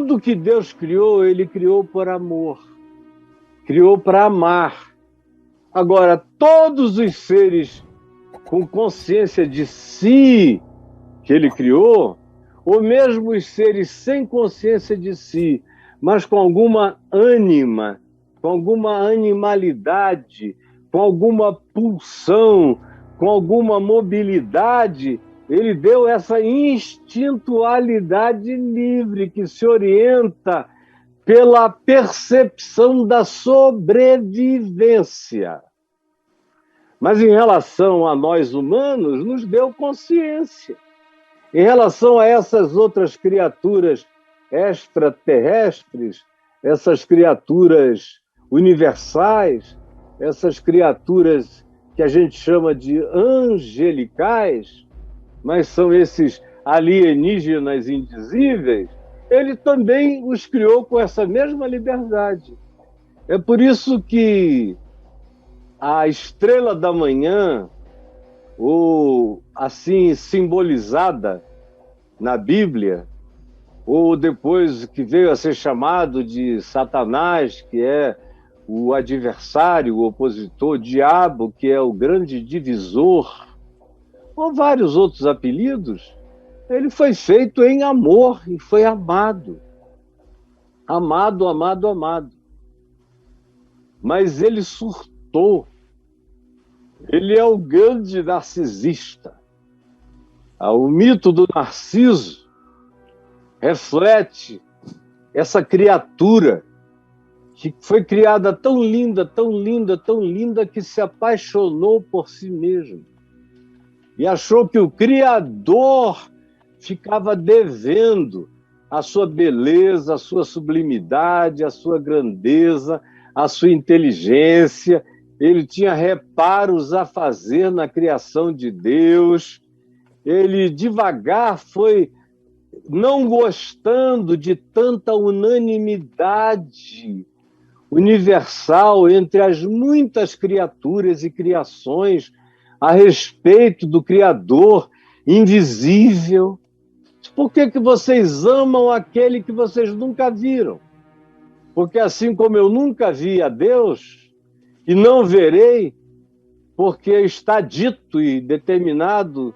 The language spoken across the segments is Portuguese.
tudo que Deus criou, ele criou por amor, criou para amar. Agora, todos os seres com consciência de si que ele criou, ou mesmo os seres sem consciência de si, mas com alguma ânima, com alguma animalidade, com alguma pulsão, com alguma mobilidade, ele deu essa instintualidade livre que se orienta pela percepção da sobrevivência. Mas em relação a nós humanos, nos deu consciência. Em relação a essas outras criaturas extraterrestres, essas criaturas universais, essas criaturas que a gente chama de angelicais, mas são esses alienígenas indizíveis, ele também os criou com essa mesma liberdade. É por isso que a estrela da manhã, ou assim simbolizada na Bíblia, ou depois que veio a ser chamado de Satanás, que é o adversário, o opositor, diabo, que é o grande divisor, ou vários outros apelidos, ele foi feito em amor e foi amado. Amado, amado, amado. Mas ele surtou. Ele é o grande narcisista. O mito do Narciso reflete essa criatura que foi criada tão linda, tão linda, tão linda, que se apaixonou por si mesmo. E achou que o Criador ficava devendo a sua beleza, a sua sublimidade, a sua grandeza, a sua inteligência. Ele tinha reparos a fazer na criação de Deus. Ele devagar foi não gostando de tanta unanimidade universal entre as muitas criaturas e criações a respeito do Criador invisível. Por que vocês amam aquele que vocês nunca viram? Porque assim como eu nunca vi a Deus, e não verei, porque está dito e determinado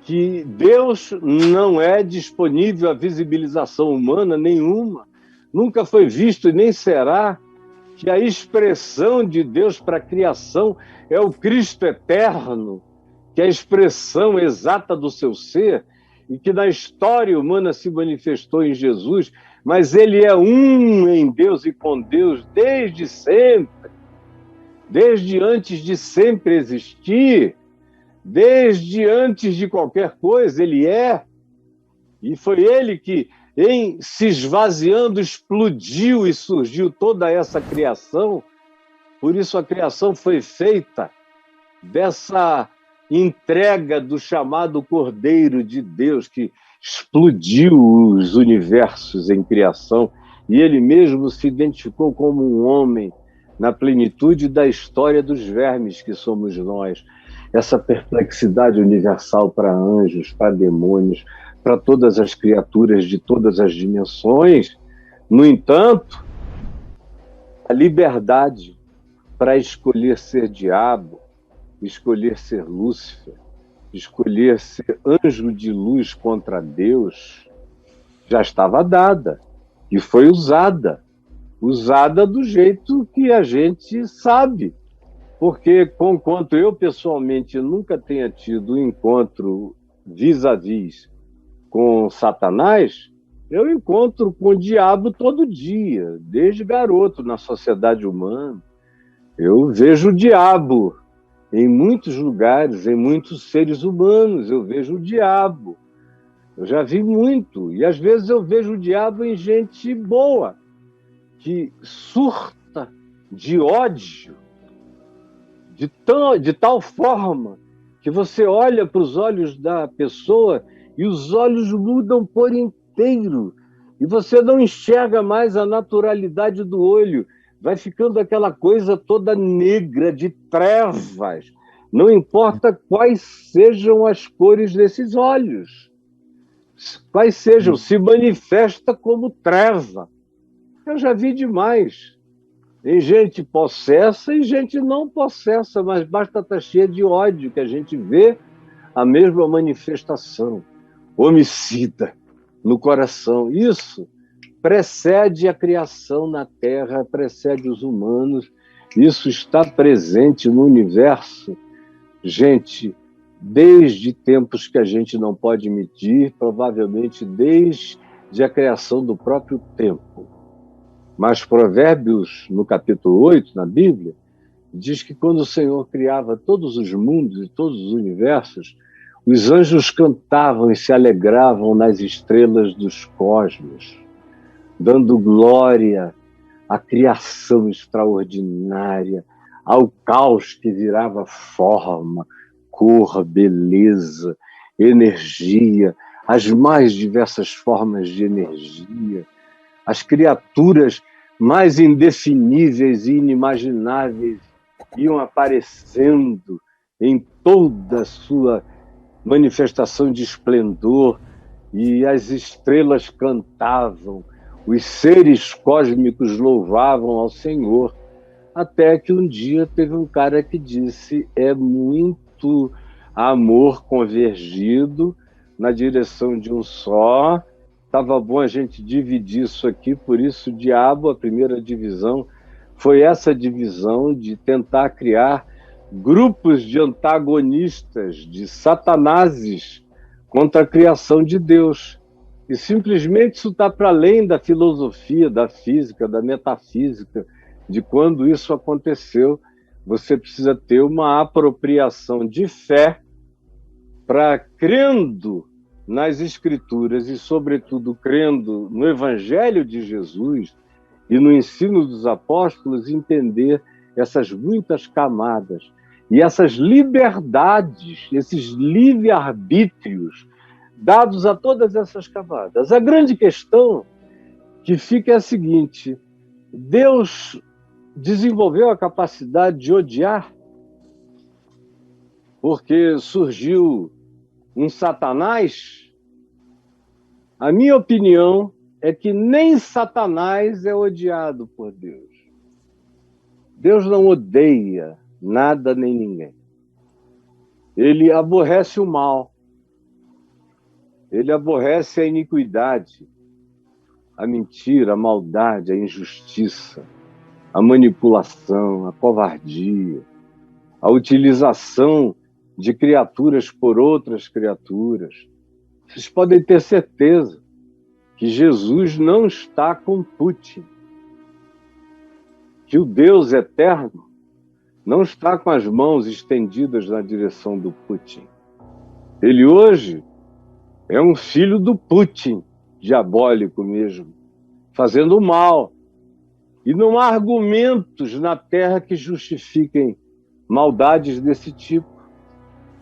que Deus não é disponível à visibilização humana nenhuma, nunca foi visto e nem será, que a expressão de Deus para a criação é o Cristo eterno, que é a expressão exata do seu ser, e que na história humana se manifestou em Jesus, mas ele é um em Deus e com Deus desde sempre, desde antes de sempre existir, desde antes de qualquer coisa, ele é. E foi ele que, em se esvaziando, explodiu e surgiu toda essa criação. Por isso a criação foi feita dessa entrega do chamado Cordeiro de Deus, que explodiu os universos em criação, e ele mesmo se identificou como um homem na plenitude da história dos vermes que somos nós. Essa perplexidade universal para anjos, para demônios, para todas as criaturas de todas as dimensões. No entanto, a liberdade para escolher ser diabo, escolher ser Lúcifer, escolher ser anjo de luz contra Deus, já estava dada e foi usada do jeito que a gente sabe. Porque, conquanto eu pessoalmente nunca tenha tido um encontro vis-à-vis com Satanás, eu encontro com o diabo todo dia, desde garoto, na sociedade humana. Eu vejo o diabo em muitos lugares, em muitos seres humanos, eu vejo o diabo. Eu já vi muito, e às vezes eu vejo o diabo em gente boa, que surta de ódio, de tal forma que você olha para os olhos da pessoa e os olhos mudam por inteiro, e você não enxerga mais a naturalidade do olho, vai ficando aquela coisa toda negra, de trevas, não importa quais sejam as cores desses olhos. quais sejam, se manifesta como treva. Eu já vi demais. Tem gente possessa e gente não possessa, mas basta estar cheia de ódio que a gente vê a mesma manifestação. Homicida no coração. Isso precede a criação na Terra, precede os humanos. Isso está presente no universo. Gente, desde tempos que a gente não pode medir, provavelmente desde a criação do próprio tempo. Mas Provérbios, no capítulo 8, na Bíblia, diz que quando o Senhor criava todos os mundos e todos os universos, os anjos cantavam e se alegravam nas estrelas dos cosmos, dando glória à criação extraordinária, ao caos que virava forma, cor, beleza, energia, as mais diversas formas de energia, as criaturas mais indefiníveis e inimagináveis iam aparecendo em toda a sua manifestação de esplendor, e as estrelas cantavam, os seres cósmicos louvavam ao Senhor, até que um dia teve um cara que disse: é muito amor convergido na direção de um só. Estava bom a gente dividir isso aqui, por isso o diabo, a primeira divisão, foi essa divisão de tentar criar grupos de antagonistas, de satanases contra a criação de Deus. E simplesmente isso está para além da filosofia, da física, da metafísica, de quando isso aconteceu. Você precisa ter uma apropriação de fé para, crendo nas Escrituras e, sobretudo, crendo no Evangelho de Jesus e no ensino dos apóstolos, entender essas muitas camadas e essas liberdades, esses livre-arbítrios dados a todas essas camadas. A grande questão que fica é a seguinte: Deus desenvolveu a capacidade de odiar porque surgiu um Satanás? A minha opinião é que nem Satanás é odiado por Deus. Deus não odeia nada nem ninguém. Ele aborrece o mal. Ele aborrece a iniquidade, a mentira, a maldade, a injustiça, a manipulação, a covardia, a utilização de criaturas por outras criaturas. Vocês podem ter certeza que Jesus não está com Putin, que o Deus eterno não está com as mãos estendidas na direção do Putin. Ele hoje é um filho do Putin, diabólico mesmo, fazendo mal. E não há argumentos na Terra que justifiquem maldades desse tipo.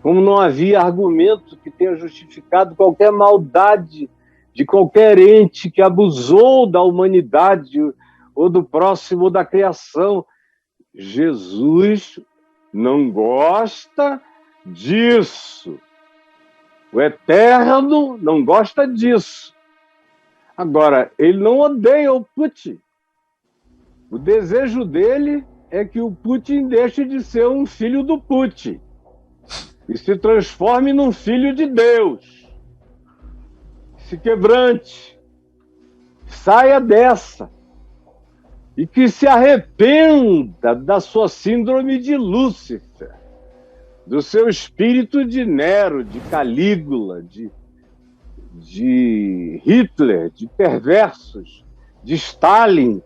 Como não havia argumento que tenha justificado qualquer maldade de qualquer ente que abusou da humanidade ou do próximo ou da criação. Jesus não gosta disso. O Eterno não gosta disso. Agora, ele não odeia o Putin. O desejo dele é que o Putin deixe de ser um filho do Putin e se transforme num filho de Deus. Se quebrante, saia dessa e que se arrependa da sua síndrome de Lúcifer, do seu espírito de Nero, de Calígula, de Hitler, de perversos, de Stalin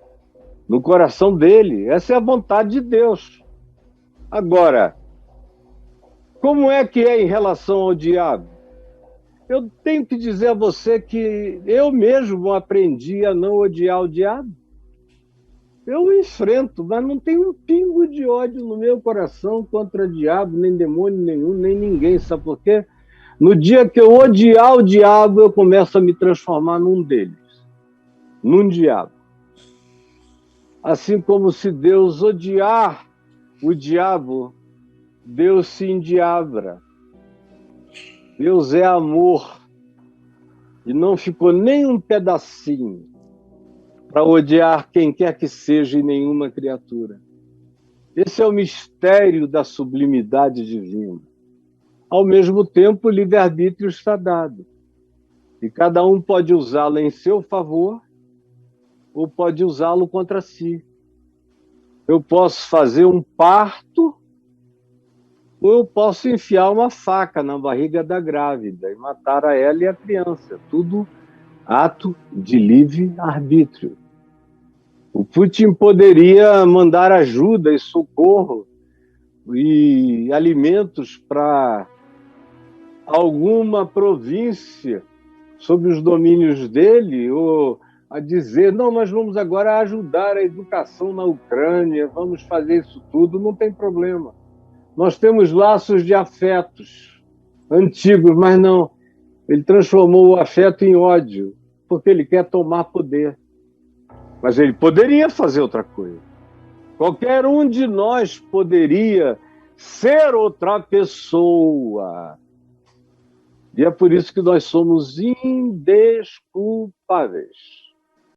no coração dele. Essa é a vontade de Deus. Agora, como é que é em relação ao diabo? Eu tenho que dizer a você que eu mesmo aprendi a não odiar o diabo. Eu o enfrento, mas não tem um pingo de ódio no meu coração contra diabo, nem demônio nenhum, nem ninguém. Sabe por quê? No dia que eu odiar o diabo, eu começo a me transformar num deles, num diabo. Assim como se Deus odiar o diabo, Deus se endiabra. Deus é amor. e não ficou nem um pedacinho para odiar quem quer que seja e nenhuma criatura. Esse é o mistério da sublimidade divina. Ao mesmo tempo, o livre-arbítrio está dado. E cada um pode usá-lo em seu favor ou pode usá-lo contra si. Eu posso fazer um parto ou eu posso enfiar uma faca na barriga da grávida e matar a ela e a criança. Tudo ato de livre-arbítrio. O Putin poderia mandar ajuda e socorro e alimentos para alguma província sob os domínios dele, ou a dizer, não, nós vamos agora ajudar a educação na Ucrânia, vamos fazer isso tudo, não tem problema. Nós temos laços de afetos antigos, mas não. Ele transformou o afeto em ódio, porque ele quer tomar poder. Mas ele poderia fazer outra coisa. Qualquer um de nós poderia ser outra pessoa. E é por isso que nós somos indesculpáveis.